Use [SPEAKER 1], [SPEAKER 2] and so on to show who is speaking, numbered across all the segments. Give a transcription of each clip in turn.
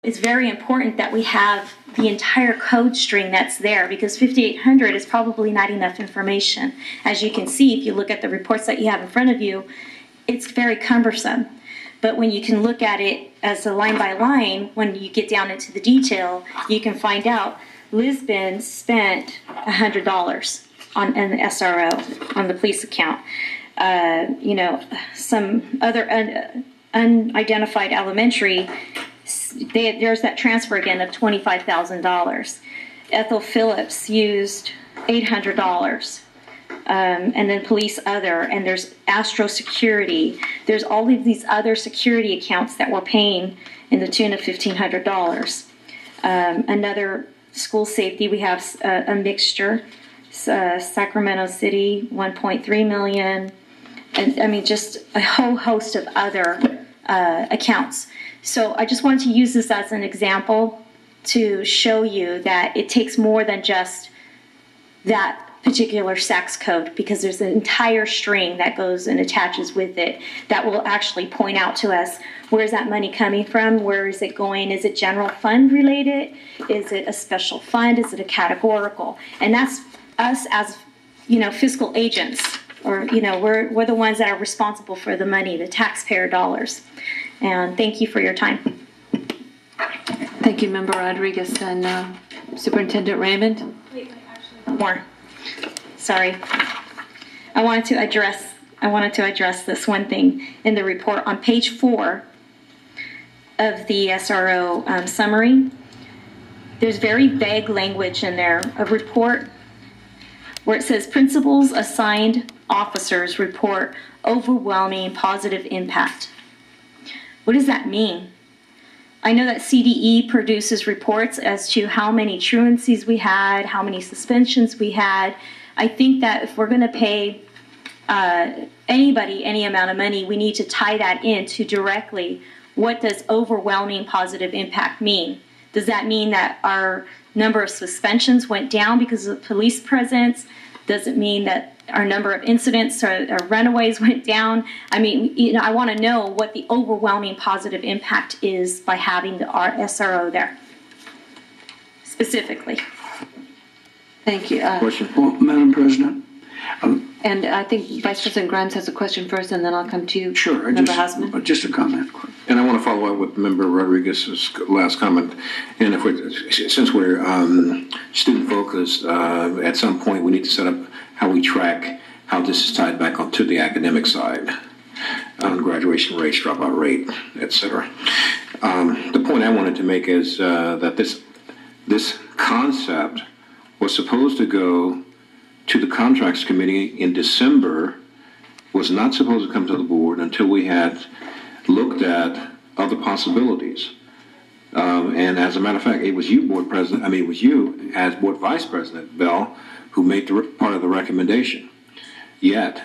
[SPEAKER 1] It's very important that we have the entire code string that's there, because 5800 is probably not enough information. As you can see, if you look at the reports that you have in front of you, it's very cumbersome. But when you can look at it as a line by line, when you get down into the detail, you can find out Lisbon spent $100 on an SRO on the police account. Some other unidentified elementary, there's that transfer again of $25,000. Ethel Phillips used $800. And then police other, and there's Astro Security. There's all of these other security accounts that we're paying in the tune of $1,500. Another school safety, we have a mixture. Sacramento City, $1.3 million. And I mean, just a whole host of other accounts. So I just wanted to use this as an example to show you that it takes more than just that particular SACS code, because there's an entire string that goes and attaches with it that will actually point out to us, where is that money coming from? Where is it going? Is it general fund related? Is it a special fund? Is it a categorical? And that's us as, fiscal agents, or, we're the ones that are responsible for the money, the taxpayer dollars. And thank you for your time.
[SPEAKER 2] Thank you, Member Rodriguez. And Superintendent Raymond?
[SPEAKER 1] Wait, actually, more. Sorry. I wanted to address this one thing in the report on page 4 of the SRO summary. There's very vague language in there, a report where it says principals assigned officers report overwhelming positive impact. What does that mean? I know that CDE produces reports as to how many truancies we had, how many suspensions we had. I think that if we're going to pay anybody any amount of money, we need to tie that into directly, what does overwhelming positive impact mean? Does that mean that our number of suspensions went down because of police presence? Does it mean that our number of incidents or runaways went down? I mean, I want to know what the overwhelming positive impact is by having our SRO there, specifically.
[SPEAKER 2] Thank you.
[SPEAKER 3] Question.
[SPEAKER 4] Well, Madam President.
[SPEAKER 2] And I think Vice President Grimes has a question first, and then I'll come to you.
[SPEAKER 4] Sure.
[SPEAKER 2] Member Hausman.
[SPEAKER 4] Just a comment.
[SPEAKER 3] And I want to follow up with Member Rodriguez's last comment. And since we're student focused, at some point we need to set up how we track how this is tied back onto the academic side, graduation rates, dropout rate, etc. The point I wanted to make is that this concept was supposed to go to the Contracts Committee in December, was not supposed to come to the board until we had looked at other possibilities. And as a matter of fact, it was you, Board President, it was you as Board Vice President Bell who made part of the recommendation. Yet,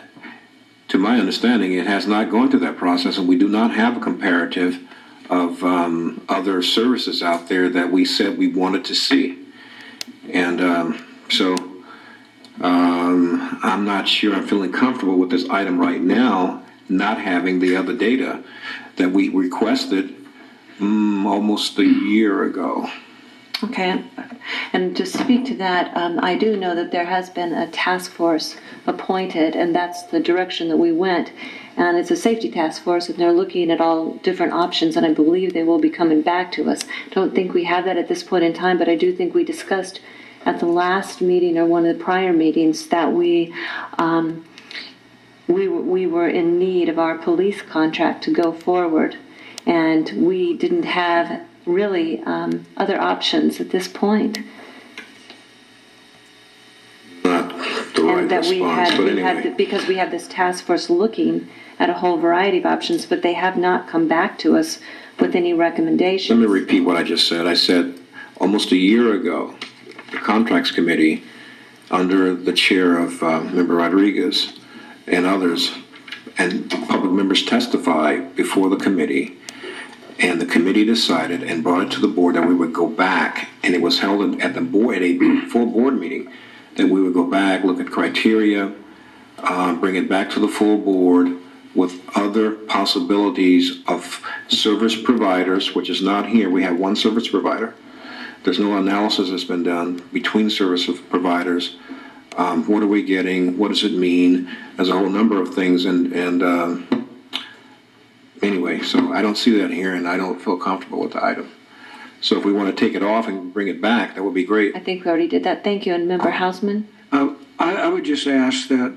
[SPEAKER 3] to my understanding, it has not gone through that process, and we do not have a comparative of other services out there that we said we wanted to see. And I'm not sure I'm feeling comfortable with this item right now, not having the other data that we requested almost a year ago.
[SPEAKER 2] Okay. And to speak to that, I do know that there has been a task force appointed, and that's the direction that we went. And it's a safety task force, and they're looking at all different options, and I believe they will be coming back to us. Don't think we have that at this point in time, but I do think we discussed at the last meeting or one of the prior meetings that we were in need of our police contract to go forward, and we didn't have really other options at this point.
[SPEAKER 3] Not the right
[SPEAKER 2] And that
[SPEAKER 3] response, but anyway.
[SPEAKER 2] because we have this task force looking at a whole variety of options, but they have not come back to us with any recommendations.
[SPEAKER 3] Let me repeat what I just said. I said almost a year ago, the Contracts Committee, under the chair of Member Rodriguez and others, and public members testified before the committee, and the committee decided and brought it to the board that we would go back, and it was held at the board, at a full board meeting, that we would go back, look at criteria, bring it back to the full board, with other possibilities of service providers, which is not here. We have one service provider. There's no analysis that's been done between service providers. What are we getting? What does it mean? There's a whole number of things. Anyway, so I don't see that here, and I don't feel comfortable with the item. So if we want to take it off and bring it back, that would be great.
[SPEAKER 2] I think we already did that. Thank you. And Member Hausman?
[SPEAKER 4] I would just ask that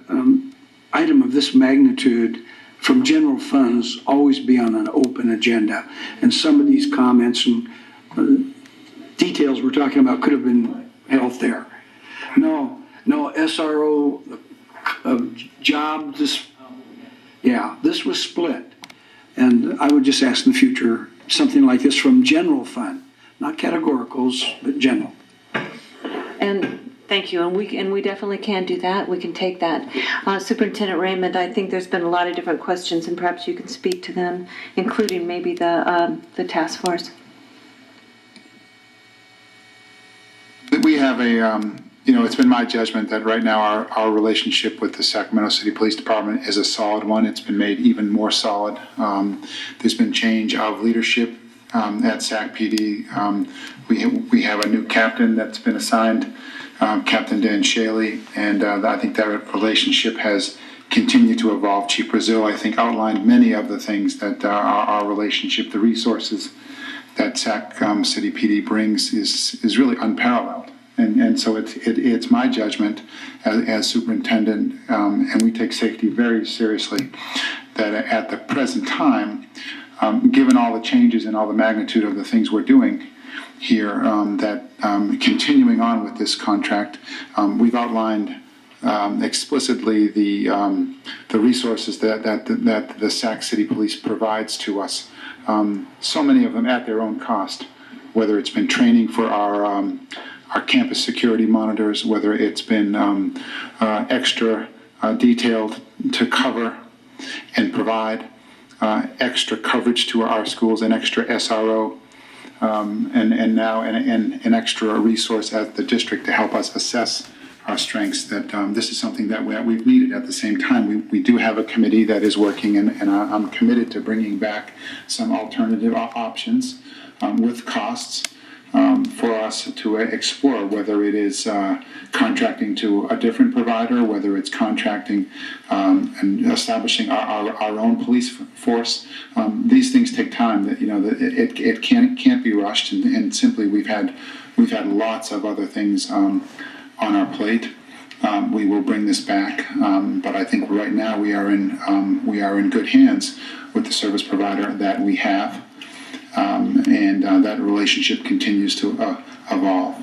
[SPEAKER 4] item of this magnitude from general funds always be on an open agenda. And some of these comments and details we're talking about could have been held there. No SRO job, this was split. And I would just ask in the future, something like this from general fund, not categoricals, but general.
[SPEAKER 2] And thank you, and we definitely can do that. We can take that. Superintendent Raymond, I think there's been a lot of different questions, and perhaps you can speak to them, including maybe the task force.
[SPEAKER 5] We have it's been my judgment that right now our relationship with the Sacramento City Police Department is a solid one. It's been made even more solid. There's been change of leadership at SAC PD. We have a new captain that's been assigned, Captain Dan Shaley, and I think that relationship has continued to evolve. Chief Brazil, I think, outlined many of the things that our relationship, the resources that SAC City PD brings is really unparalleled. And so it's my judgment as superintendent, and we take safety very seriously, that at the present time, given all the changes and all the magnitude of the things we're doing here, that continuing on with this contract, we've outlined explicitly the resources that the Sac City Police provides to us. So many of them at their own cost, whether it's been training for our campus security monitors, whether it's been extra detailed to cover and provide extra coverage to our schools, and extra SRO, and now an extra resource at the district to help us assess our strengths, that this is something that we've needed. At the same time, we do have a committee that is working, and I'm committed to bringing back some alternative options with costs for us to explore, whether it is contracting to a different provider, whether it's contracting and establishing our own police force. These things take time. That it can't be rushed, and simply we've had lots of other things on our plate. We will bring this back, but I think right now we are in good hands with the service provider that we have. And that relationship continues to evolve.